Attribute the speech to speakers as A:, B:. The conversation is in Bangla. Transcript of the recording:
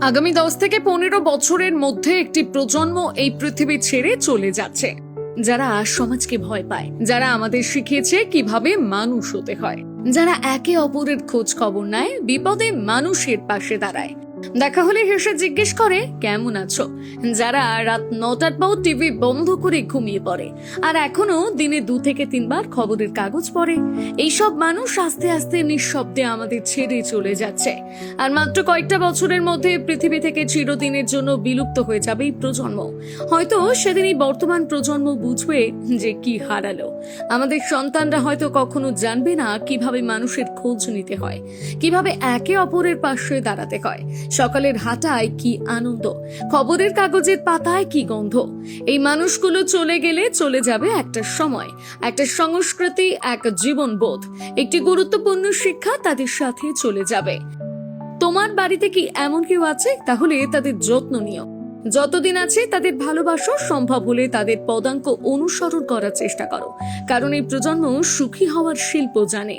A: আগামী 10 থেকে 15 বছরের মধ্যে একটি প্রজন্ম এই পৃথিবী ছেড়ে চলে যাচ্ছে, যারা সমাজকে ভয় পায়, যারা আমাদের শিখিয়েছে কিভাবে মানুষ হতে হয়, যারা একে অপরের খোঁজ খবর নেয়, বিপদে মানুষের পাশে দাঁড়ায়, দেখা হলে হেসে জিজ্ঞেস করে কেমন আছো, যারা রাত 9টার পর টিভি বন্ধ করে ঘুমিয়ে পড়ে আর এখনো দিনে 2 থেকে 3 বার খবরের কাগজ পড়ে। এইসব মানুষ আস্তে আস্তে নিঃশব্দে আমাদের ছেড়ে চলে যাচ্ছে, আর মাত্র কয়েকটা বছরের মধ্যে পৃথিবী থেকে চিরদিনের জন্য বিলুপ্ত হয়ে যাবে এই প্রজন্ম। হয়তো সেদিন এই বর্তমান প্রজন্ম বুঝবে যে কি হারালো। আমাদের সন্তানরা হয়তো কখনো জানবে না কিভাবে মানুষের খোঁজ নিতে হয়, কিভাবে একে অপরের পাশে দাঁড়াতে হয়, সকালের হাঁটায় কি আনন্দ, খবরের কাগজের পাতায় কি গন্ধ। এই মানুষগুলো চলে গেলে চলে যাবে একটা সময়, একটা সংস্কৃতি, এক জীবনবোধ, একটি গুরুত্বপূর্ণ শিক্ষা তাদের সাথে চলে যাবে। তোমার বাড়িতে কি এমন কেউ আছে? তাহলে তাদের যত্ন নিও, যতদিন আছে তাদের ভালোবাসো, সম্ভব হলে তাদের পদাঙ্ক অনুসরণ করার চেষ্টা করো, কারণ এই প্রজন্ম সুখী হওয়ার শিল্প জানে।